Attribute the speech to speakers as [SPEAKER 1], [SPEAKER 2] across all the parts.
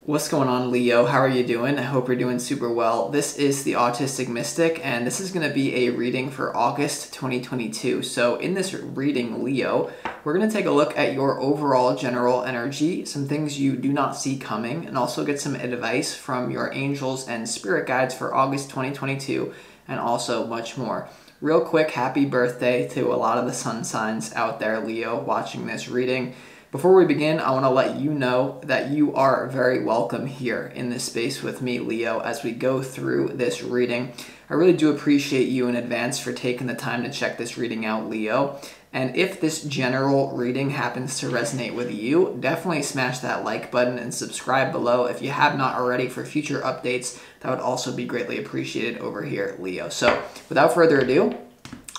[SPEAKER 1] What's going on, Leo? How are you doing? I hope you're doing super well. This is the Autistic Mystic, and this is going to be a reading for August 2022. So in this reading, Leo, we're going to take a look at your overall general energy, some things you do not see coming, and also get some advice from your angels and spirit guides for August 2022, and also much more. Real quick, happy birthday to a lot of the sun signs out there, Leo, watching this reading. Before we begin, I want to let you know that you are very welcome here in this space with me, Leo, as we go through this reading. I really do appreciate you in advance for taking the time to check this reading out, Leo. And if this general reading happens to resonate with you, definitely smash that like button and subscribe below if you have not already for future updates. That would also be greatly appreciated over here, Leo. So without further ado,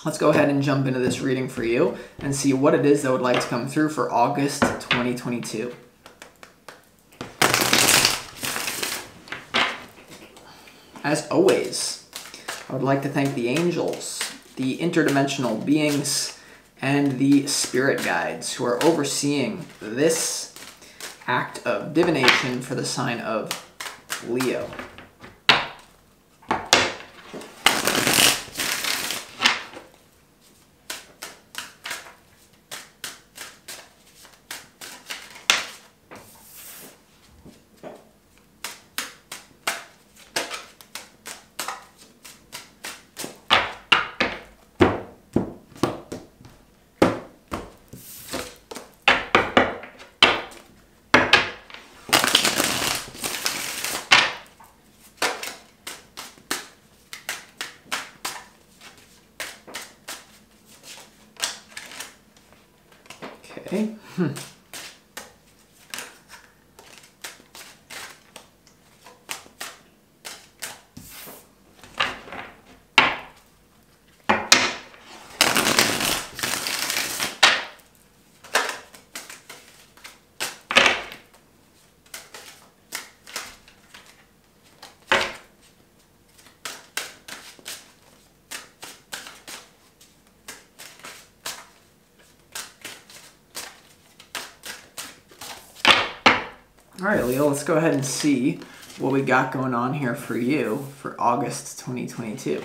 [SPEAKER 1] let's go ahead and jump into this reading for you and see what it is that would like to come through for August 2022. As always, I would like to thank the angels, the interdimensional beings, and the spirit guides who are overseeing this act of divination for the sign of Leo. Okay. All right, Leo, let's go ahead and see what we got going on here for you for August 2022.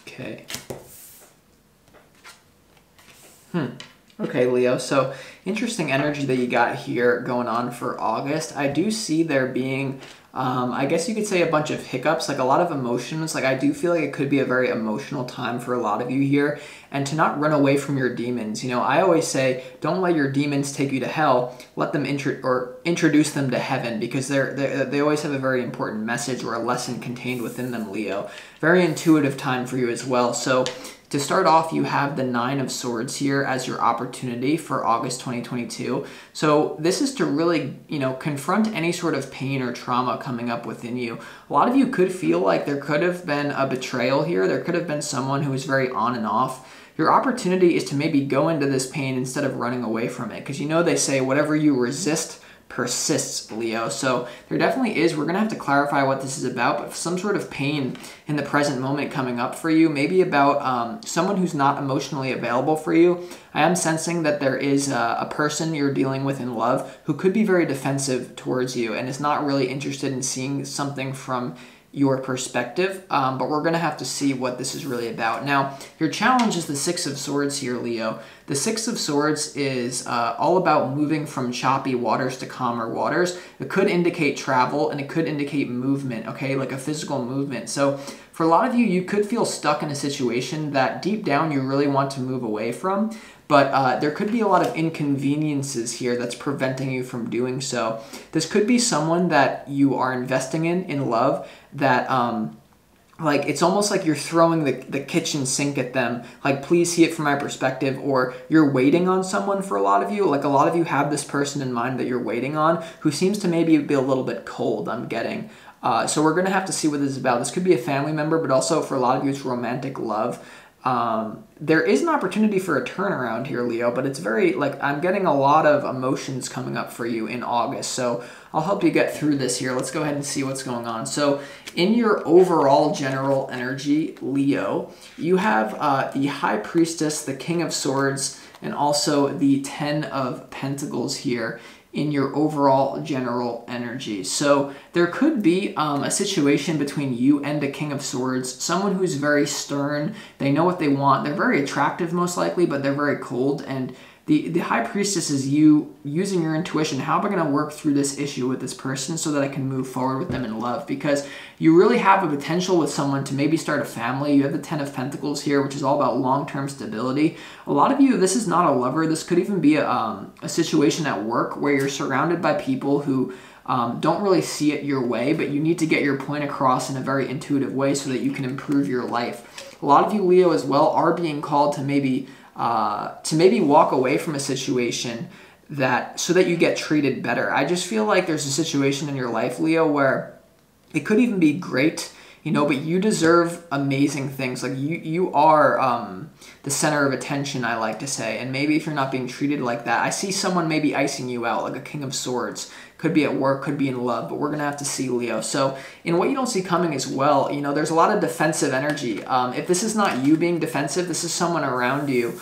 [SPEAKER 1] Okay. Okay, Leo, so interesting energy that you got here going on for August. I do see there being, I guess you could say, a bunch of hiccups, like a lot of emotions. Like I do feel like it could be a very emotional time for a lot of you here, and to not run away from your demons. You know, I always say, don't let your demons take you to hell. Let them introduce them to heaven, because they always have a very important message or a lesson contained within them, Leo. Very intuitive time for you as well. So to start off, you have the Nine of Swords here as your opportunity for August 2022. So this is to really, confront any sort of pain or trauma coming up within you. A lot of you could feel like there could have been a betrayal here. There could have been someone who was very on and off. Your opportunity is to maybe go into this pain instead of running away from it. Because they say whatever you resist persists, Leo. So there definitely is, we're going to have to clarify what this is about, but some sort of pain in the present moment coming up for you, maybe about someone who's not emotionally available for you. I am sensing that there is a person you're dealing with in love who could be very defensive towards you and is not really interested in seeing something from your perspective, but we're going to have to see what this is really about. Now, your challenge is the Six of Swords here, Leo. The Six of Swords is all about moving from choppy waters to calmer waters. It could indicate travel, and it could indicate movement, okay, like a physical movement. So for a lot of you, you could feel stuck in a situation that deep down you really want to move away from, but there could be a lot of inconveniences here that's preventing you from doing so. This could be someone that you are investing in love, that like it's almost like you're throwing the kitchen sink at them, like please see it from my perspective, or you're waiting on someone. For a lot of you, like a lot of you have this person in mind that you're waiting on who seems to maybe be a little bit cold, I'm getting. So we're going to have to see what this is about. This could be a family member, but also for a lot of you it's romantic love. There is an opportunity for a turnaround here, Leo, but it's very, like, I'm getting a lot of emotions coming up for you in August. So I'll help you get through this here. Let's go ahead and see what's going on. So in your overall general energy, Leo, you have the High Priestess, the King of Swords, and also the Ten of Pentacles here in your overall general energy. So there could be a situation between you and a King of Swords, someone who's very stern. They know what they want. They're very attractive most likely, but they're very cold. And the High Priestess is you using your intuition. How am I going to work through this issue with this person so that I can move forward with them in love? Because you really have a potential with someone to maybe start a family. You have the Ten of Pentacles here, which is all about long-term stability. A lot of you, this is not a lover. This could even be a situation at work where you're surrounded by people who don't really see it your way, but you need to get your point across in a very intuitive way so that you can improve your life. A lot of you, Leo, as well, are being called to maybe walk away from a situation so that you get treated better. I just feel like there's a situation in your life, Leo, where it could even be great, you know, but you deserve amazing things. Like you are the center of attention, I like to say. And maybe if you're not being treated like that, I see someone maybe icing you out, like a King of Swords. Could be at work, could be in love, but we're going to have to see, Leo. So in what you don't see coming as well, you know, there's a lot of defensive energy. If this is not you being defensive, this is someone around you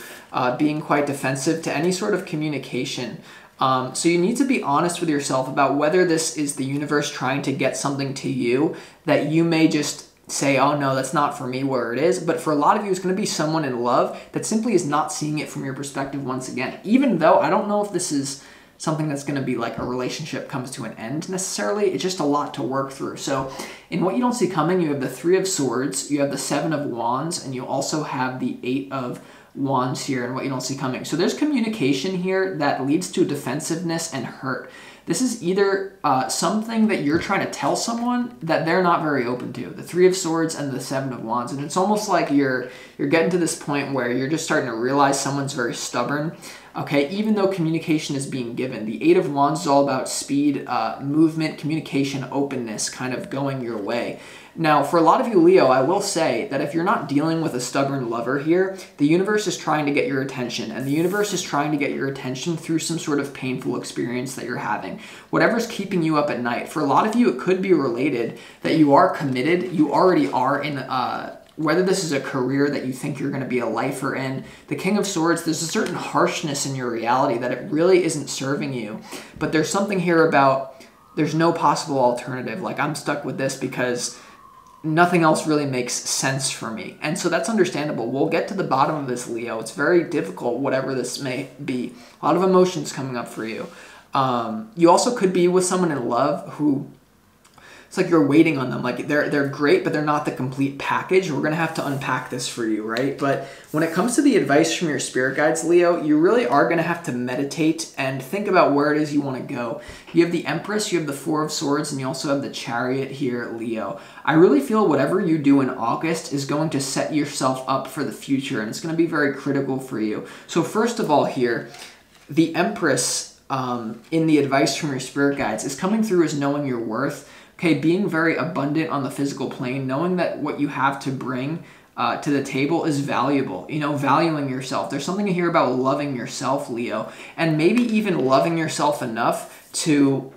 [SPEAKER 1] being quite defensive to any sort of communication. So you need to be honest with yourself about whether this is the universe trying to get something to you that you may just say, oh no, that's not for me where it is. But for a lot of you, it's going to be someone in love that simply is not seeing it from your perspective once again. Even though I don't know if this is something that's going to be like a relationship comes to an end necessarily. It's just a lot to work through. So in what you don't see coming, you have the Three of Swords, you have the Seven of Wands, and you also have the Eight of Wands here in what you don't see coming. So there's communication here that leads to defensiveness and hurt. This is either something that you're trying to tell someone that they're not very open to. The Three of Swords and the Seven of Wands. And it's almost like you're getting to this point where you're just starting to realize someone's very stubborn. Okay, even though communication is being given. The Eight of Wands is all about speed, movement, communication, openness, kind of going your way. Now, for a lot of you, Leo, I will say that if you're not dealing with a stubborn lover here, the universe is trying to get your attention, and the universe is trying to get your attention through some sort of painful experience that you're having. Whatever's keeping you up at night. For a lot of you, it could be related that you are committed, you already are in whether this is a career that you think you're going to be a lifer in. The King of Swords, there's a certain harshness in your reality that it really isn't serving you. But there's something here about there's no possible alternative. Like, I'm stuck with this because nothing else really makes sense for me. And so that's understandable. We'll get to the bottom of this, Leo. It's very difficult, whatever this may be. A lot of emotions coming up for you. You also could be with someone in love who, it's like you're waiting on them. Like they're great, but they're not the complete package. We're going to have to unpack this for you, right? But when it comes to the advice from your spirit guides, Leo, you really are going to have to meditate and think about where it is you want to go. You have the Empress, you have the Four of Swords, and you also have the Chariot here, Leo. I really feel whatever you do in August is going to set yourself up for the future, and it's going to be very critical for you. So first of all here, the Empress in the advice from your spirit guides is coming through as knowing your worth. Okay, being very abundant on the physical plane, knowing that what you have to bring to the table is valuable, you know, valuing yourself. There's something here about loving yourself, Leo, and maybe even loving yourself enough to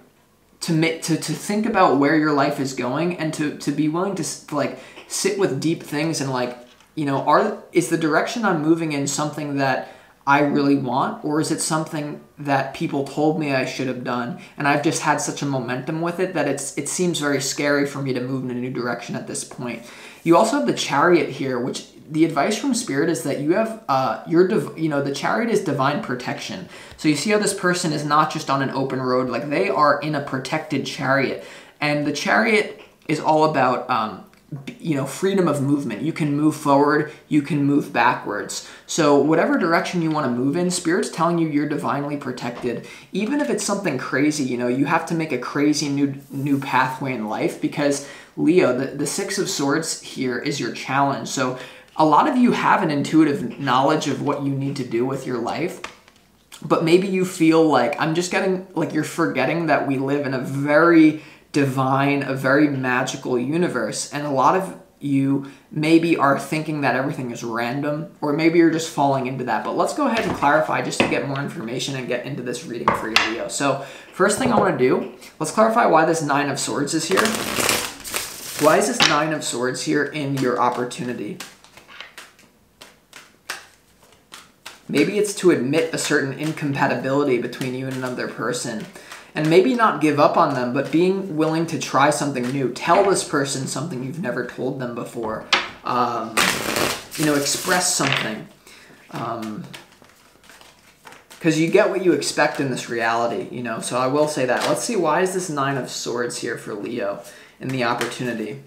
[SPEAKER 1] think about where your life is going and to be willing to like sit with deep things and like, you know, is the direction I'm moving in something that I really want, or is it something that people told me I should have done and I've just had such a momentum with it that it seems very scary for me to move in a new direction at this point. You also have the Chariot here, which the advice from Spirit is that you have the Chariot is divine protection. So you see how this person is not just on an open road, like they are in a protected chariot, and the Chariot is all about freedom of movement. You can move forward, you can move backwards. So whatever direction you want to move in, Spirit's telling you you're divinely protected. Even if it's something crazy, you know, you have to make a crazy new pathway in life because, Leo, the Six of Swords here is your challenge. So a lot of you have an intuitive knowledge of what you need to do with your life, but maybe you feel like you're forgetting that we live in a very divine, a very magical universe, and a lot of you maybe are thinking that everything is random, or maybe you're just falling into that. But let's go ahead and clarify just to get more information and get into this reading for you, Leo. So first thing I want to do, let's clarify why this Nine of Swords is here. Why is this Nine of Swords here in your opportunity? Maybe it's to admit a certain incompatibility between you and another person. And maybe not give up on them, but being willing to try something new. Tell this person something you've never told them before. Express something. Because you get what you expect in this reality, So I will say that. Let's see, why is this Nine of Swords here for Leo in the opportunity?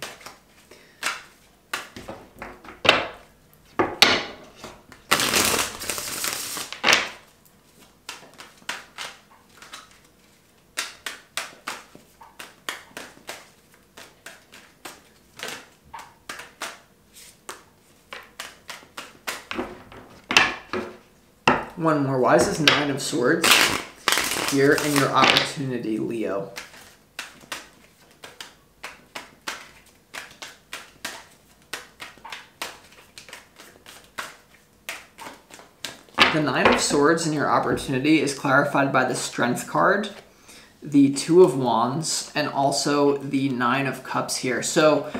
[SPEAKER 1] One more. Why is this Nine of Swords here in your opportunity, Leo? The Nine of Swords in your opportunity is clarified by the Strength card, the Two of Wands, and also the Nine of Cups here. So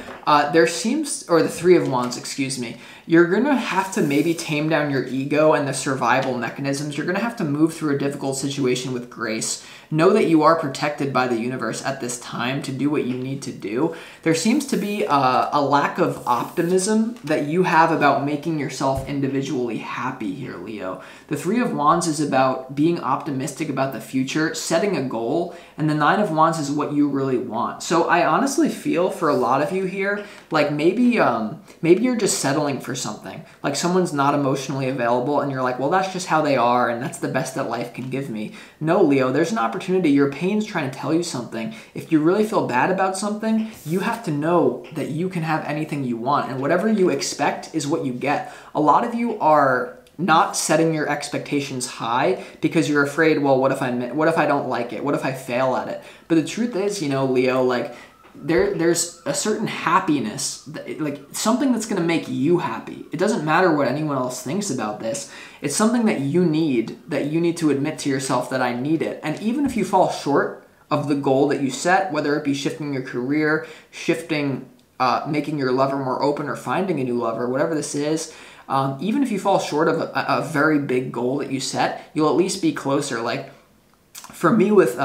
[SPEAKER 1] there seems, or the Three of Wands, excuse me, you're going to have to maybe tame down your ego and the survival mechanisms. You're going to have to move through a difficult situation with grace. Know that you are protected by the universe at this time to do what you need to do. There seems to be a lack of optimism that you have about making yourself individually happy here, Leo. The Three of Wands is about being optimistic about the future, setting a goal, and the Nine of Wands is what you really want. So I honestly feel for a lot of you here, like maybe you're just settling for something. Like someone's not emotionally available and you're like, well, that's just how they are and that's the best that life can give me. No, Leo, there's an opportunity. Your pain's trying to tell you something. If you really feel bad about something, you have to know that you can have anything you want, and whatever you expect is what you get. A lot of you are not setting your expectations high because you're afraid, well, what if I don't like it? What if I fail at it? But the truth is, Leo, like there's a certain happiness, like something that's going to make you happy. It doesn't matter what anyone else thinks about this. It's something that you need to admit to yourself that I need it. And even if you fall short of the goal that you set, whether it be shifting your career, making your lover more open, or finding a new lover, whatever this is, even if you fall short of a very big goal that you set, you'll at least be closer. Like for me with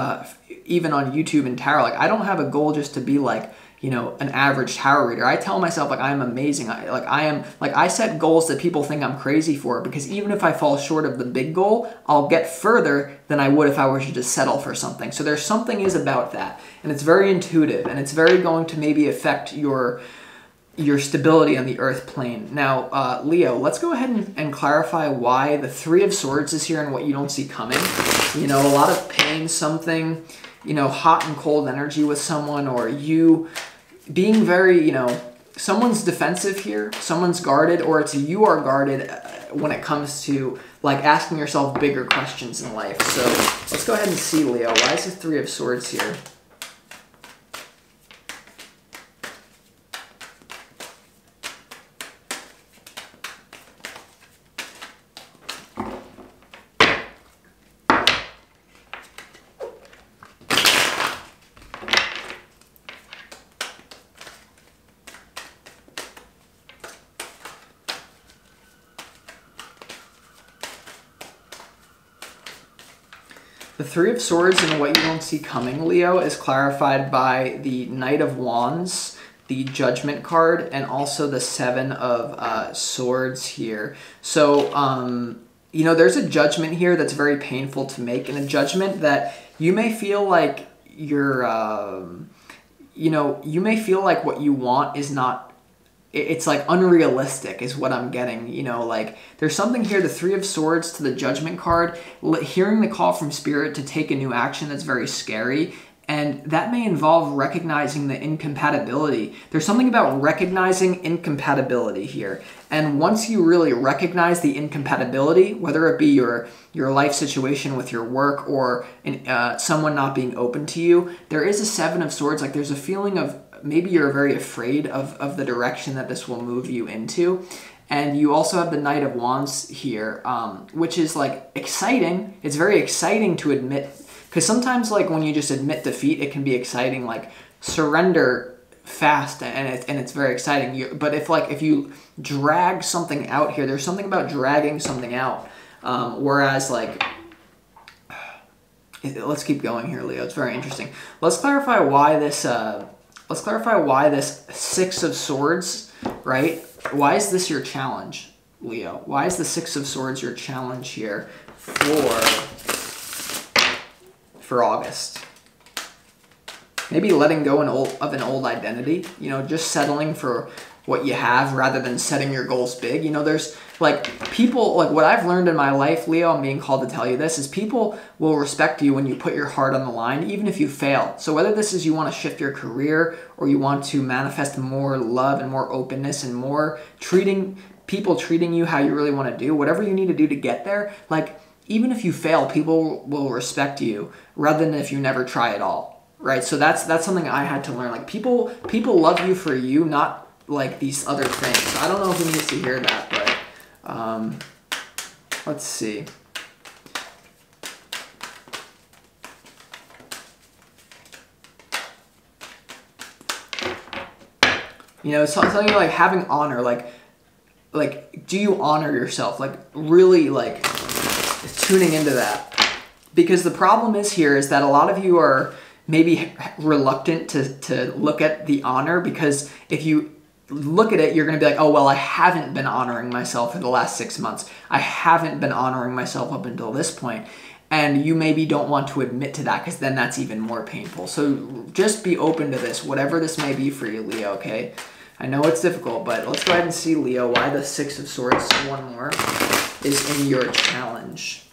[SPEAKER 1] even on YouTube and tarot, like I don't have a goal just to be like, an average tarot reader. I tell myself like I am amazing. I set goals that people think I'm crazy for, because even if I fall short of the big goal, I'll get further than I would if I were to just settle for something. So there's something is about that, and it's very intuitive, and it's very going to maybe affect your stability on the earth plane. Now, Leo, let's go ahead and clarify why the Three of Swords is here and what you don't see coming. A lot of pain, something, hot and cold energy with someone, or you being very, someone's defensive here, someone's guarded, or it's you are guarded when it comes to like asking yourself bigger questions in life. So let's go ahead and see, Leo, why is the Three of Swords here? The Three of Swords and what you don't see coming, Leo, is clarified by the Knight of Wands, the Judgment card, and also the Seven of Swords here. So, there's a judgment here that's very painful to make, and a judgment that you may feel like you're, you may feel like what you want is not, it's like unrealistic is what I'm getting. Like there's something here, the Three of Swords to the Judgment card, hearing the call from Spirit to take a new action that's very scary. And that may involve recognizing the incompatibility. There's something about recognizing incompatibility here. And once you really recognize the incompatibility, whether it be your life situation with your work or someone not being open to you, there is a Seven of Swords. Like there's a feeling of maybe you're very afraid of the direction that this will move you into. And you also have the Knight of Wands here, which is like exciting. It's very exciting to admit, because sometimes like when you just admit defeat, it can be exciting, like surrender fast, and it's very exciting. But if you drag something out here, there's something about dragging something out. Whereas like, let's keep going here, Leo. It's very interesting. Let's clarify why this. Let's clarify why this Six of Swords, right? Why is this your challenge, Leo? Why is the Six of Swords your challenge here for August? Maybe letting go of an old identity, you know, just settling for what you have rather than setting your goals big. You know, there's like people, like what I've learned in my life, Leo, I'm being called to tell you this, is people will respect you when you put your heart on the line, even if you fail. So whether this is you want to shift your career or you want to manifest more love and more openness and more people treating you how you really want to do, whatever you need to do to get there, like even if you fail, people will respect you rather than if you never try at all, right? So that's something I had to learn. Like people love you for you, not like these other things. I don't know who needs to hear that, but let's see. You know, something like having honor, like do you honor yourself? Like really like tuning into that. Because the problem is that a lot of you are maybe reluctant to look at the honor, because if you look at it, you're going to be like, oh, well, I haven't been honoring myself for the last 6 months. I haven't been honoring myself up until this point. And you maybe don't want to admit to that, because then that's even more painful. So just be open to this, whatever this may be for you, Leo, okay? I know it's difficult, but let's go ahead and see, Leo, why the Six of Swords, one more, is in your challenge.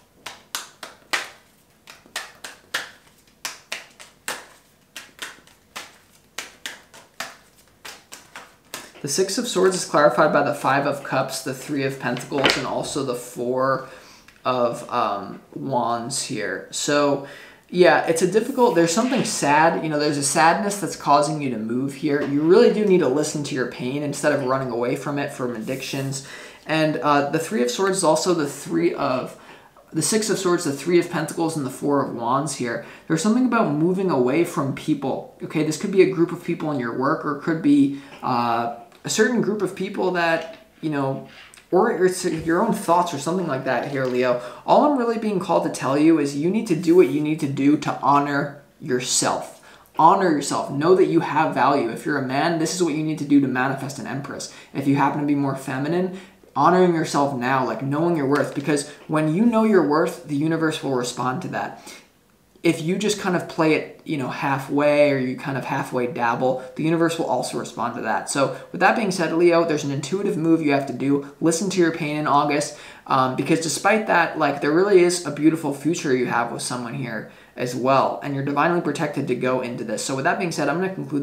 [SPEAKER 1] The Six of Swords is clarified by the Five of Cups, the Three of Pentacles, and also the Four of Wands here. So, yeah, it's a difficult, there's something sad, you know, there's a sadness that's causing you to move here. You really do need to listen to your pain instead of running away from it, from addictions. And the Three of Swords is also the Six of Swords, the Three of Pentacles, and the Four of Wands here. There's something about moving away from people. Okay, this could be a group of people in your work, or it could be a certain group of people that, you know, or it's your own thoughts or something like that here, Leo. All I'm really being called to tell you is you need to do what you need to do to honor yourself. Honor yourself. Know that you have value. If you're a man, this is what you need to do to manifest an Empress. If you happen to be more feminine, honoring yourself now, like knowing your worth, because when you know your worth, the universe will respond to that. If you just kind of play it, you know, halfway, or you kind of halfway dabble, the universe will also respond to that. So with that being said, Leo, there's an intuitive move you have to do. Listen to your pain in August, because despite that, like, there really is a beautiful future you have with someone here as well, and you're divinely protected to go into this. So with that being said, I'm going to conclude this